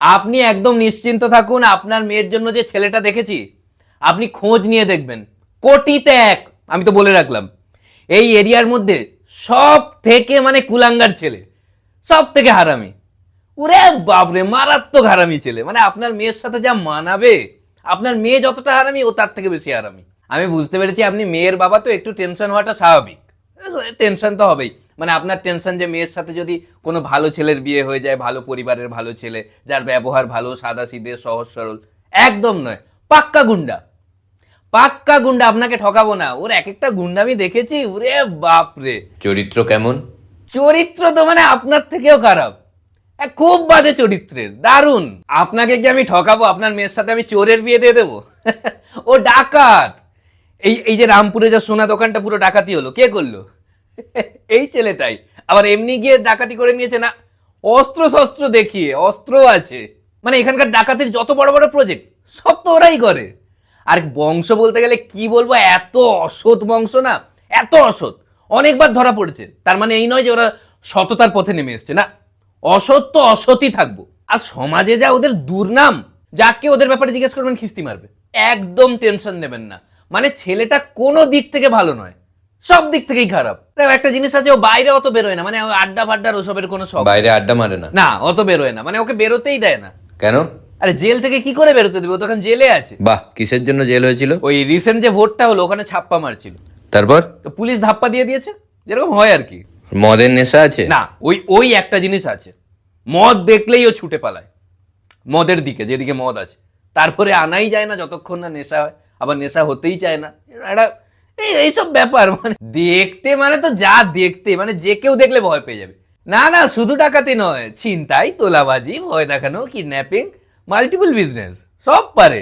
আপনি একদম নিশ্চিন্ত থাকুন, আপনার মেয়ের জন্য যে ছেলেটা দেখেছি আপনি খোঁজ নিয়ে দেখবেন, কোটিতে এক। আমি তো বলে রাখলাম, এই এরিয়ার মধ্যে সব থেকে মানে কুলাঙ্গার ছেলে, সব থেকে হারামি। ওরে বাপরে, মারাত্মক হারামি ছেলে। মানে আপনার মেয়ের সাথে যা মানাবে, আপনার মেয়ে যতটা হারামি ও তার থেকে বেশি হারামি। আমি বুঝতে পেরেছি আপনি মেয়ের বাবা, তো একটু টেনশন হওয়াটা স্বাভাবিক। টেনশন তো হবেই, মানে আপনার টেনশন যে মেয়ের সাথে যদি কোনো ভালো ছেলের বিয়ে হয়ে যায়, ভালো পরিবারের ভালো ছেলে, যার ব্যবহার ভালো, সাদা সিধে, সহজ সরল। একদম নয়, পাক্কা গুন্ডা, পাক্কা গুন্ডা। আপনাকে ঠকাবো না, ওর এক একটা গুন্ডা আমি দেখেছি, ওরে বাপরে। চরিত্র কেমন? চরিত্র তো মানে আপনার থেকেও খারাপ, খুব বাজে চরিত্রের, দারুণ। আপনাকে কি আমি ঠকাবো? আপনার মেয়ের সাথে আমি চোরের বিয়ে দিয়ে দেবো? ও ডাকাত। এই যে রামপুরে যে সোনা দোকানটা পুরো ডাকাতি হলো, কে করলো? এই ছেলেটাই। আবার এমনি গিয়ে ডাকাতি করে নিয়েছে না, অস্ত্র শস্ত্র দেখিয়ে, অস্ত্র আছে। মানে এখানকার ডাকাতির যত বড় বড় প্রজেক্ট সব তো ওরাই করে। আর বংশ বলতে গেলে কি বলবো, এত অসৎ বংশ না, এত অসৎ, অনেকবার ধরা পড়েছে। তার মানে এই নয় যে ওরা সততার পথে নেমে এসছে, না, অসৎ তো অসৎই থাকবো। আর সমাজে যা ওদের দুর্নাম, যাকে ওদের ব্যাপারে জিজ্ঞেস করবেন খিস্তি মারবে। একদম টেনশন নেবেন না, মানে ছেলেটা কোনো দিক থেকে ভালো নয়, সব দিক থেকেই খারাপ। একটা জিনিস আছে, ও বাইরে অত বেরোয় না, মানে আড্ডা ফাড্ডার ওসবের কোনো শখ। বাইরে আড্ডা মারে না? না, অত বেরোয় না, মানে ওকে বেরোতেই দেয় না। কেন? আরে জেল থেকে কি করে বেরোতে দেবে, ও তো এখন জেলে আছে। বাহ, কিসের জন্য জেল হয়েছিল? ওই রিসেন্ট যে ভোটটা হলো, ওখানে ছাপ্পা মারছিল, তারপর? তো পুলিশ ধাপ্পা দিয়ে দিয়েছে, যেরকম হয় আর কি। মদের নেশা আছে? না, ওই ওই একটা জিনিস আছে, মদ দেখলেই ও ছুটে পালায় মদের দিকে, যেদিকে মদ আছে। তারপরে আনাই যায় না যতক্ষণ না নেশা হয়, আবার নেশা হতেই চায় না। একটা এইসব ব্যাপার, মানে দেখতে মানে তো যা দেখতে, মানে যে কেউ দেখলে ভয় পেয়ে যাবে। না না, শুধু ডাকাতি নয়, ছিনতাই, তোলাবাজি, ভয় দেখানো, কিডন্যাপিং, মাল্টিপল বিজনেস, সব পারে।